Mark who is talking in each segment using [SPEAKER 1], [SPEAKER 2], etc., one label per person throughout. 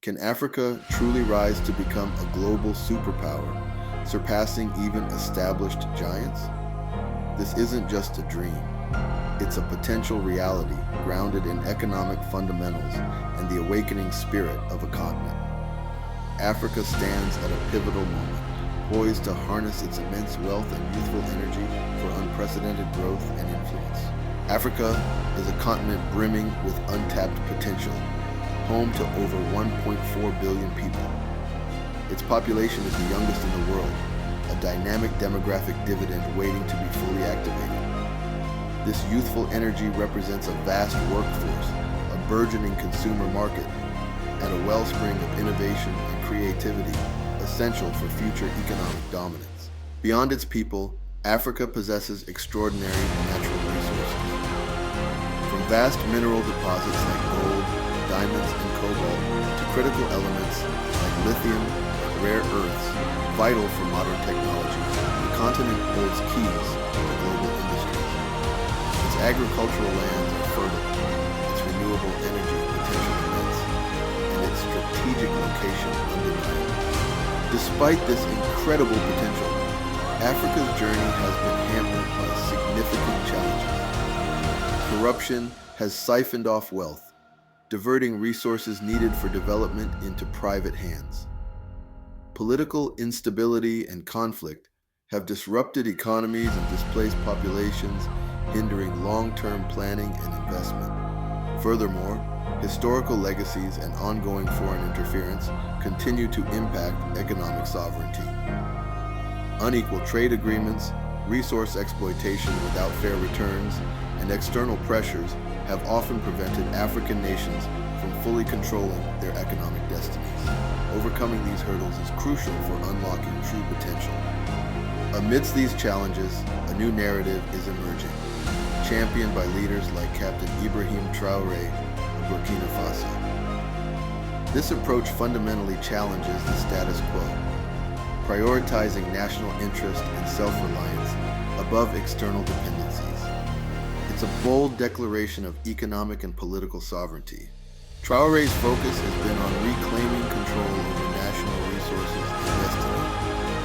[SPEAKER 1] Can Africa truly rise to become a global superpower, surpassing even established giants? This isn't just a dream. It's a potential reality grounded in economic fundamentals and the awakening spirit of a continent. Africa stands at a pivotal moment, poised to harness its immense wealth and youthful energy for unprecedented growth and influence. Africa is a continent brimming with untapped potential, home to over 1.4 billion people. Its population is the youngest in the world, a dynamic demographic dividend waiting to be fully activated. This youthful energy represents a vast workforce, a burgeoning consumer market, and a wellspring of innovation and creativity essential for future economic dominance. Beyond its people, Africa possesses extraordinary natural resources. From vast mineral deposits like gold, diamonds, and cobalt, to critical elements like lithium and rare earths, vital for modern technology, the continent holds keys to global industries. Its agricultural lands are fertile, its renewable energy potential immense, and its strategic location undeniable. Despite this incredible potential, Africa's journey has been hampered by significant challenges. Corruption has siphoned off wealth, diverting resources needed for development into private hands. Political instability and conflict have disrupted economies and displaced populations, hindering long-term planning and investment. Furthermore, historical legacies and ongoing foreign interference continue to impact economic sovereignty. Unequal trade agreements, resource exploitation without fair returns, and external pressures have often prevented African nations from fully controlling their economic destinies. Overcoming these hurdles is crucial for unlocking true potential. Amidst these challenges, a new narrative is emerging, championed by leaders like Captain Ibrahim Traoré of Burkina Faso. This approach fundamentally challenges the status quo, prioritizing national interest and self-reliance above external dependencies. It's a bold declaration of economic and political sovereignty. Traoré's focus has been on reclaiming control over national resources and destiny.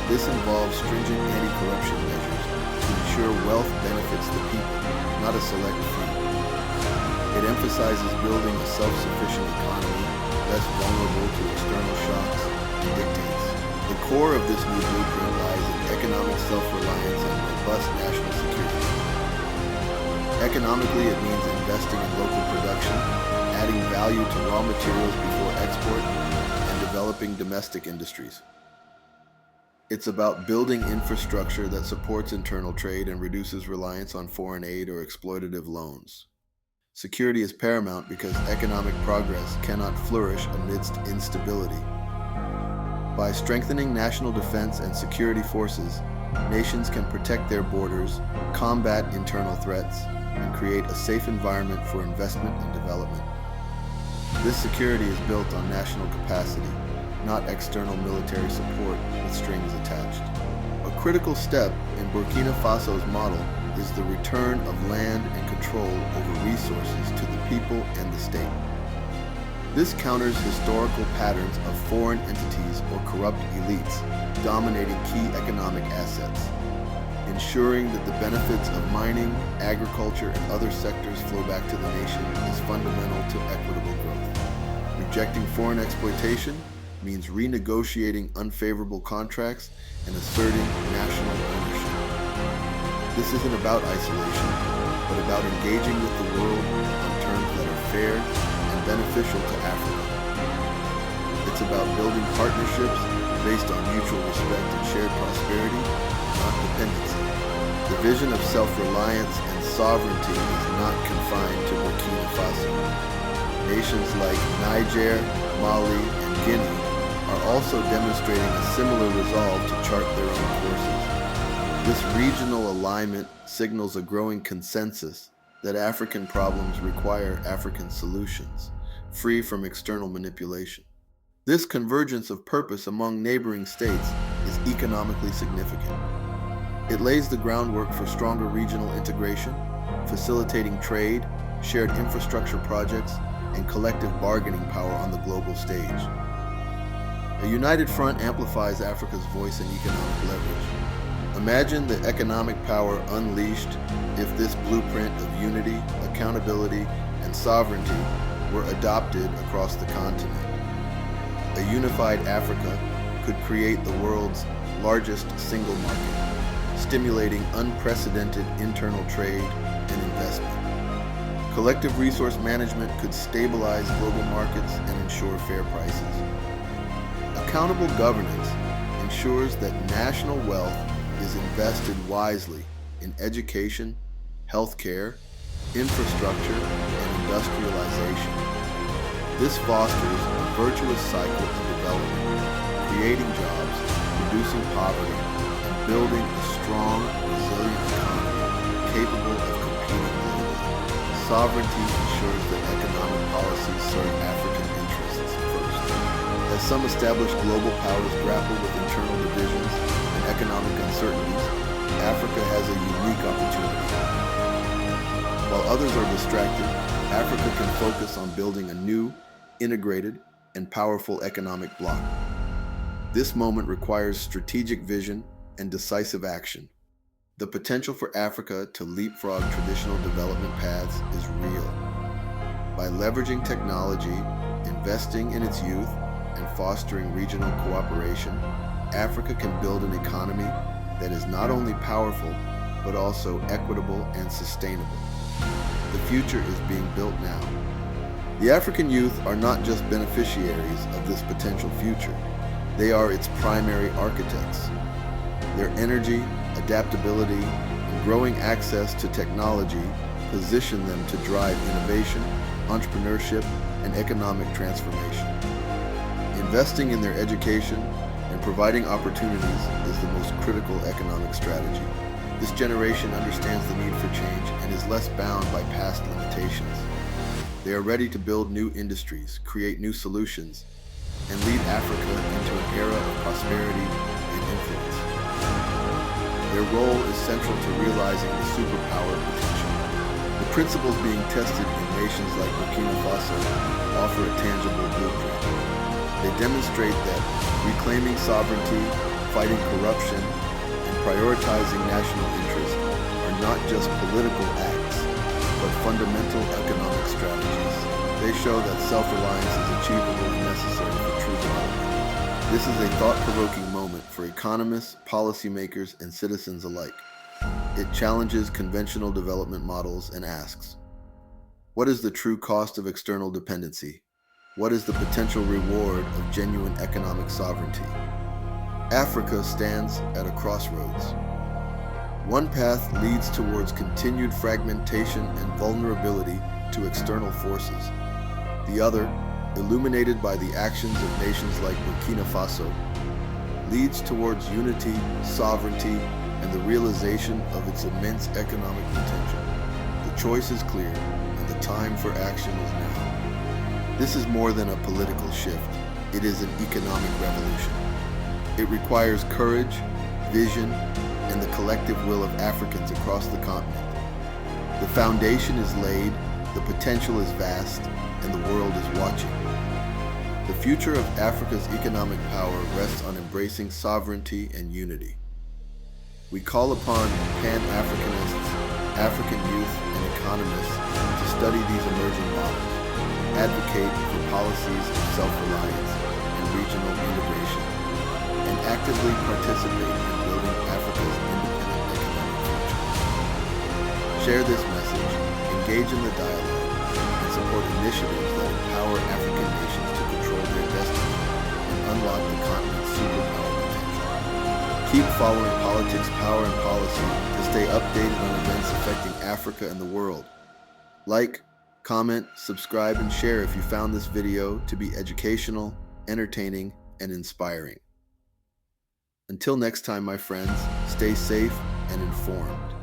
[SPEAKER 1] This involves stringent anti-corruption measures to ensure wealth benefits the people, not a select few. It emphasizes building a self-sufficient economy, less vulnerable to external shocks and dictates. The core of this new blueprint lies in economic self-reliance and robust national security. Economically, it means investing in local production, adding value to raw materials before export, and developing domestic industries. It's about building infrastructure that supports internal trade and reduces reliance on foreign aid or exploitative loans. Security is paramount because economic progress cannot flourish amidst instability. By strengthening national defense and security forces, nations can protect their borders, combat internal threats, and create a safe environment for investment and development. This security is built on national capacity, not external military support with strings attached. A critical step in Burkina Faso's model is the return of land and control over resources to the people and the state. This counters historical patterns of foreign entities or corrupt elites dominating key economic assets. Ensuring that the benefits of mining, agriculture, and other sectors flow back to the nation is fundamental to equitable growth. Rejecting foreign exploitation means renegotiating unfavorable contracts and asserting national ownership. This isn't about isolation, but about engaging with the world on terms that are fair and beneficial to Africa. It's about building partnerships based on mutual respect and shared prosperity, not dependency. The vision of self-reliance and sovereignty is not confined to Burkina Faso. Nations like Niger, Mali, and Guinea are also demonstrating a similar resolve to chart their own courses. This regional alignment signals a growing consensus that African problems require African solutions, free from external manipulation. This convergence of purpose among neighboring states is economically significant. It lays the groundwork for stronger regional integration, facilitating trade, shared infrastructure projects, and collective bargaining power on the global stage. A united front amplifies Africa's voice and economic leverage. Imagine the economic power unleashed if this blueprint of unity, accountability, and sovereignty were adopted across the continent. A unified Africa could create the world's largest single market, stimulating unprecedented internal trade and investment. Collective resource management could stabilize global markets and ensure fair prices. Accountable governance ensures that national wealth is invested wisely in education, healthcare, infrastructure, and industrialization. This fosters a virtuous cycle of development, creating jobs, reducing poverty, and building a strong, resilient economy capable of competing globally. Sovereignty ensures that economic policies serve African interests first. As some established global powers grapple with internal divisions and economic uncertainties, Africa has a unique opportunity. While others are distracted, Africa can focus on building a new, integrated, and powerful economic bloc. This moment requires strategic vision and decisive action. The potential for Africa to leapfrog traditional development paths is real. By leveraging technology, investing in its youth, and fostering regional cooperation, Africa can build an economy that is not only powerful, but also equitable and sustainable. The future is being built now. The African youth are not just beneficiaries of this potential future, they are its primary architects. Their energy, adaptability, and growing access to technology position them to drive innovation, entrepreneurship, and economic transformation. Investing in their education and providing opportunities is the most critical economic strategy. This generation understands the need for change and is less bound by past limitations. They are ready to build new industries, create new solutions, and lead Africa into an era of prosperity and influence. Their role is central to realizing the superpower potential. The principles being tested in nations like Burkina Faso offer a tangible blueprint. They demonstrate that reclaiming sovereignty, fighting corruption, and prioritizing national interest are not just political acts, but fundamental economic strategies. They show that self-reliance is achievable and necessary for true development. This is a thought-provoking moment for economists, policymakers, and citizens alike. It challenges conventional development models and asks, what is the true cost of external dependency? What is the potential reward of genuine economic sovereignty? Africa stands at a crossroads. One path leads towards continued fragmentation and vulnerability to external forces. The other, illuminated by the actions of nations like Burkina Faso, leads towards unity, sovereignty, and the realization of its immense economic potential. The choice is clear, and the time for action is now. This is more than a political shift. It is an economic revolution. It requires courage, vision, and the collective will of Africans across the continent. The foundation is laid, the potential is vast, and the world is watching. The future of Africa's economic power rests on embracing sovereignty and unity. We call upon Pan-Africanists, African youth, and economists to study these emerging models, advocate for policies of self-reliance and regional integration, and actively participate in building Africa's independent economic future. Share this message, engage in the dialogue, and support initiatives that empower African nations to control their destiny and unlock the continent's superpower potential. Keep following politics, power, and policy to stay updated on events affecting Africa and the world. Like, comment, subscribe, and share if you found this video to be educational, entertaining, and inspiring. Until next time, my friends, stay safe and informed.